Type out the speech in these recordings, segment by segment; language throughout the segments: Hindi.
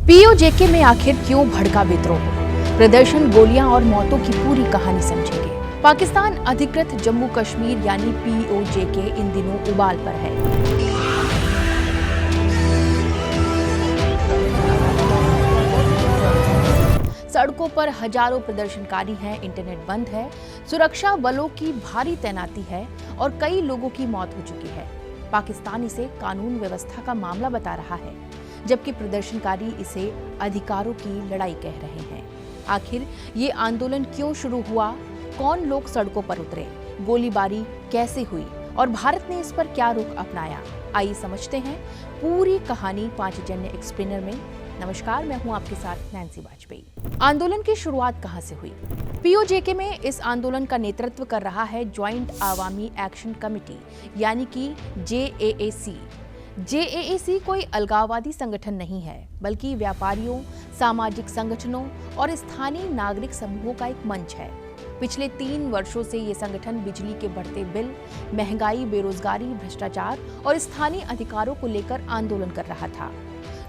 पीओजेके में आखिर क्यों भड़का विद्रोह? प्रदर्शन, गोलियां और मौतों की पूरी कहानी समझेंगे। पाकिस्तान अधिकृत जम्मू कश्मीर यानी पीओजेके इन दिनों उबाल पर है। सड़कों पर हजारों प्रदर्शनकारी हैं, इंटरनेट बंद है, सुरक्षा बलों की भारी तैनाती है और कई लोगों की मौत हो चुकी है। पाकिस्तान इसे कानून व्यवस्था का मामला बता रहा है, जबकि प्रदर्शनकारी इसे अधिकारों की लड़ाई कह रहे हैं। आखिर ये आंदोलन क्यों शुरू हुआ? कौन लोग सड़कों पर उतरे? गोलीबारी कैसे हुई और भारत ने इस पर क्या रुख अपनाया? आइए समझते हैं पूरी कहानी पांचजन्य एक्सप्लेनर में। नमस्कार, मैं हूं आपके साथ नैन्सी वाजपेयी। आंदोलन की शुरुआत कहां से हुई? पीओजेके में इस आंदोलन का नेतृत्व कर रहा है ज्वाइंट आवामी एक्शन कमेटी यानी कि जेएएसी। जेएएसी कोई अलगाववादी संगठन नहीं है, बल्कि व्यापारियों, सामाजिक संगठनों और स्थानीय नागरिक समूहों का एक मंच है। पिछले 3 वर्षों से ये संगठन बिजली के बढ़ते बिल, महंगाई, बेरोजगारी, भ्रष्टाचार और स्थानीय अधिकारों को लेकर आंदोलन कर रहा था।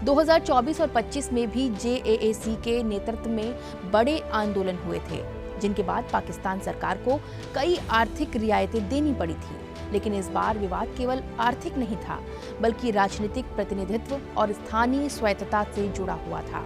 2024 और 25 में भी जेएएसी के नेतृत्व में बड़े आंदोलन हुए थे, जिनके बाद पाकिस्तान सरकार को कई आर्थिक रियायतें देनी पड़ी थी। लेकिन इस बार विवाद केवल आर्थिक नहीं था, बल्कि राजनीतिक प्रतिनिधित्व और स्थानीय स्वायत्तता से जुड़ा हुआ था।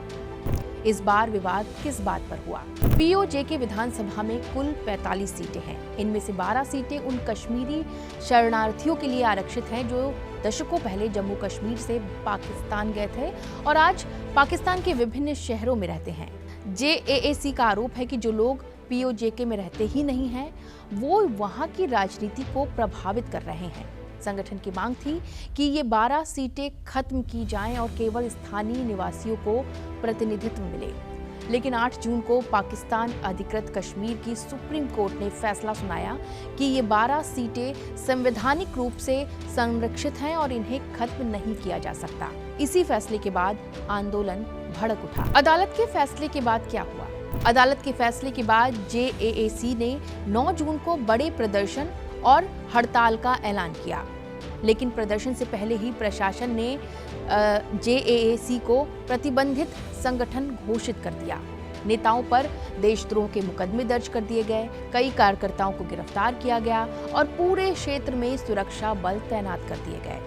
इस बार विवाद किस बात पर हुआ? पीओजेके विधानसभा में कुल 45 सीटें हैं। इनमें से 12 सीटें उन कश्मीरी शरणार्थियों के लिए आरक्षित हैं जो दशकों पहले जम्मू कश्मीर से पाकिस्तान गए थे और आज पाकिस्तान के विभिन्न शहरों में रहते हैं। जेएएसी का आरोप है कि जो लोग पीओजेके में रहते ही नहीं हैं, वो वहां की राजनीति को प्रभावित कर रहे हैं। संगठन की मांग थी कि ये 12 सीटें खत्म की जाएं और केवल स्थानीय निवासियों को प्रतिनिधित्व मिले। लेकिन 8 जून को पाकिस्तान अधिकृत कश्मीर की सुप्रीम कोर्ट ने फैसला सुनाया कि ये 12 सीटें संवैधानिक रूप से संरक्षित हैं और इन्हें खत्म नहीं किया जा सकता। इसी फैसले के बाद आंदोलन भड़क उठा। अदालत के फैसले के बाद क्या हुआ? अदालत के फैसले के बाद जेएएसी ने 9 जून को बड़े प्रदर्शन और हड़ताल का ऐलान किया। लेकिन प्रदर्शन से पहले ही प्रशासन ने जेएएसी को प्रतिबंधित संगठन घोषित कर दिया। नेताओं पर देशद्रोह के मुकदमे दर्ज कर दिए गए, कई कार्यकर्ताओं को गिरफ्तार किया गया और पूरे क्षेत्र में सुरक्षा बल तैनात कर दिए गए।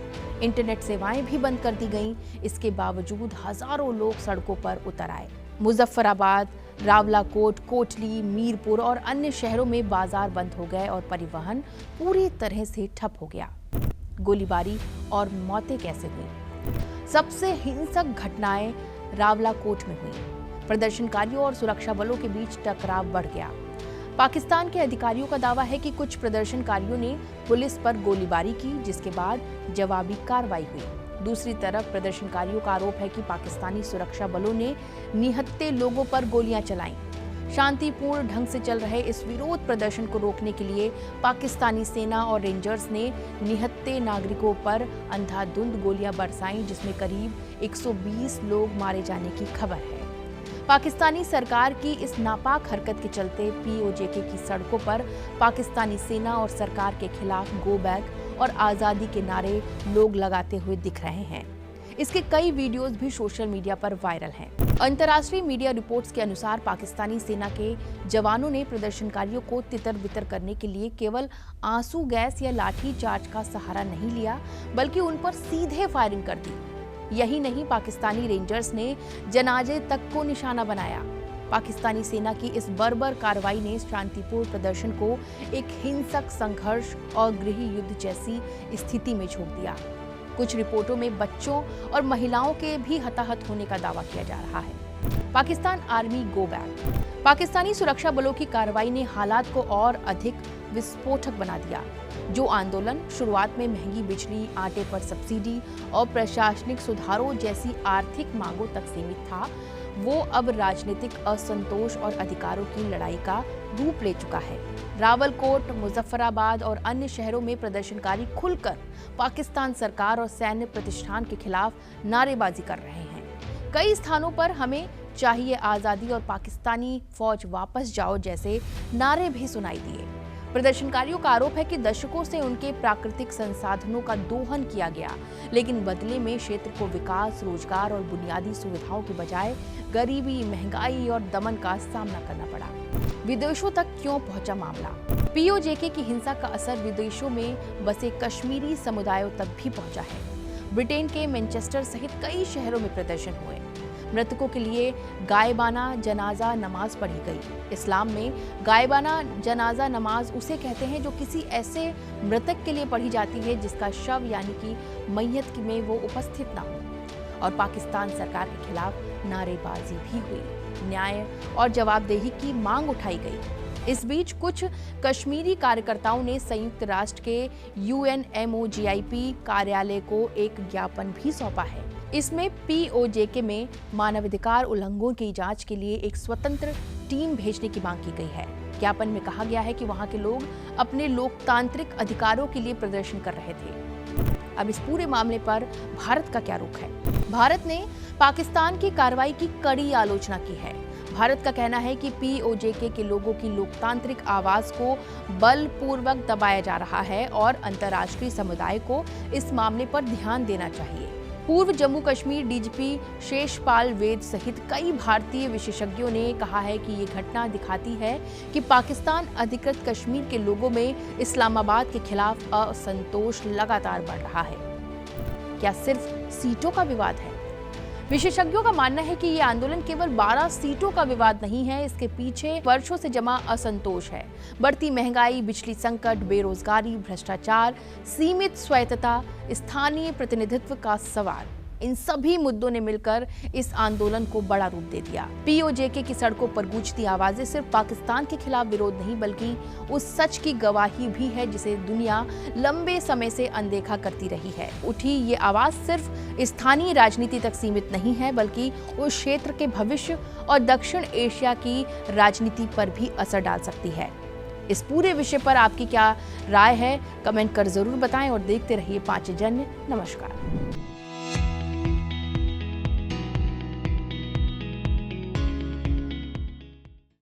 इंटरनेट सेवाएं भी बंद कर दी गईं। इसके बावजूद हजारों लोग सड़कों पर उतर आए। मुजफ्फराबाद, रावलाकोट, कोटली, मीरपुर और अन्य शहरों में बाजार बंद हो गए और परिवहन पूरी तरह से ठप हो गया। गोलीबारी और मौतें कैसे हुई? सबसे हिंसक घटनाएं रावलाकोट में हुई। प्रदर्शनकारियों और सुरक्षा बलों के बीच टकराव बढ़ गया। पाकिस्तान के अधिकारियों का दावा है कि कुछ प्रदर्शनकारियों ने पुलिस पर गोलीबारी की, जिसके बाद जवाबी कार्रवाई हुई। दूसरी तरफ प्रदर्शनकारियों का आरोप है कि पाकिस्तानी सुरक्षा बलों ने निहत्थे लोगों पर गोलियां चलाईं। शांतिपूर्ण ढंग से चल रहे इस विरोध प्रदर्शन को रोकने के लिए पाकिस्तानी सेना और रेंजर्स ने निहत्थे नागरिकों पर अंधाधुंध गोलियां बरसाईं, जिसमें करीब 120 लोग मारे जाने की खबर है। पाकिस्तानी सरकार की इस नापाक हरकत के चलते पीओजेके की सड़कों पर पाकिस्तानी सेना और सरकार के खिलाफ गो बैक और आजादी के नारे लोग लगाते हुए दिख रहे हैं। इसके कई वीडियोस भी सोशल मीडिया पर वायरल हैं। अंतर्राष्ट्रीय मीडिया रिपोर्ट्स के अनुसार पाकिस्तानी सेना के जवानों ने प्रदर्शनकारियों को तितर-बितर करने के लिए केवल आंसू गैस या लाठी चार्ज का सहारा नहीं लिया, बल्कि उन पर सीधे फायरिंग कर दी। यही नहीं, पाकिस्तानी रेंजर्स ने जनाजे तक को निशाना बनाया। पाकिस्तानी सेना की इस बर्बर कार्रवाई ने शांतिपूर्ण प्रदर्शन को एक हिंसक संघर्ष और गृह युद्ध जैसी स्थिति में झोंक दिया। कुछ रिपोर्टों में बच्चों और महिलाओं के भी हताहत होने का दावा किया जा रहा है। Pakistan army go back. Pakistani सुरक्षा बलों की कार्रवाई ने हालात को और अधिक विस्फोटक बना दिया। जो आंदोलन शुरुआत में महंगी बिजली, आटे पर सब्सिडी और प्रशासनिक सुधारों जैसी आर्थिक मांगों तक सीमित था, वो अब राजनीतिक असंतोष और अधिकारों की लड़ाई का रूप ले चुका है। रावलकोट, मुजफ्फराबाद और अन्य शहरों में प्रदर्शनकारी खुलकर पाकिस्तान सरकार और सैन्य प्रतिष्ठान के खिलाफ नारेबाजी कर रहे हैं। कई स्थानों पर हमें चाहिए आजादी और पाकिस्तानी फौज वापस जाओ जैसे नारे भी सुनाई दिए। प्रदर्शनकारियों का आरोप है कि दशकों से उनके प्राकृतिक संसाधनों का दोहन किया गया, लेकिन बदले में क्षेत्र को विकास, रोजगार और बुनियादी सुविधाओं के बजाय गरीबी, महंगाई और दमन का सामना करना पड़ा। विदेशों तक क्यों पहुंचा मामला? पीओजेके की हिंसा का असर विदेशों में बसे कश्मीरी समुदायों तक भी पहुंचा है। ब्रिटेन के मैनचेस्टर सहित कई शहरों में प्रदर्शन हुए। मृतकों के लिए गायबाना जनाजा नमाज पढ़ी गई। इस्लाम में गायबाना जनाजा नमाज उसे कहते हैं जो किसी ऐसे मृतक के लिए पढ़ी जाती है जिसका शव यानी कि मैयत में वो उपस्थित ना हो। और पाकिस्तान सरकार के खिलाफ नारेबाजी भी हुई। न्याय और जवाबदेही की मांग उठाई गई। इस बीच कुछ कश्मीरी कार्यकर्ताओं ने संयुक्त राष्ट्र के UNMOGIP कार्यालय को एक ज्ञापन भी सौंपा है। इसमें पीओजेके में मानवाधिकार उल्लंघनों की जांच के लिए एक स्वतंत्र टीम भेजने की मांग की गई है। ज्ञापन में कहा गया है कि वहां के लोग अपने लोकतांत्रिक अधिकारों के लिए प्रदर्शन कर रहे थे। अब इस पूरे मामले पर भारत का क्या रुख है? भारत ने पाकिस्तान की कार्रवाई की कड़ी आलोचना की है। भारत का कहना है कि पीओजेके के लोगों की लोकतांत्रिक आवाज को बलपूर्वक दबाया जा रहा है और अंतर्राष्ट्रीय समुदाय को इस मामले पर ध्यान देना चाहिए। पूर्व जम्मू कश्मीर डीजीपी शेषपाल वेद सहित कई भारतीय विशेषज्ञों ने कहा है कि ये घटना दिखाती है कि पाकिस्तान अधिकृत कश्मीर के लोगों में इस्लामाबाद के खिलाफ असंतोष लगातार बढ़ रहा है। क्या सिर्फ सीटों का विवाद है? विशेषज्ञों का मानना है कि ये आंदोलन केवल 12 सीटों का विवाद नहीं है, इसके पीछे वर्षों से जमा असंतोष है। बढ़ती महंगाई, बिजली संकट, बेरोजगारी, भ्रष्टाचार, सीमित स्वायत्तता, स्थानीय प्रतिनिधित्व का सवाल, इन सभी मुद्दों ने मिलकर इस आंदोलन को बड़ा रूप दे दिया। पीओजेके की सड़कों पर गूंजती आवाजें सिर्फ पाकिस्तान के खिलाफ विरोध नहीं बल्कि उस सच की गवाही भी है जिसे दुनिया लंबे समय से अनदेखा करती रही है। उठी ये आवाज सिर्फ स्थानीय राजनीति तक सीमित नहीं है बल्कि उस क्षेत्र के भविष्य और दक्षिण एशिया की राजनीति पर भी असर डाल सकती है। इस पूरे विषय पर आपकी क्या राय है? कमेंट कर जरूर बताएं और देखते रहिए पांचजन्य। नमस्कार।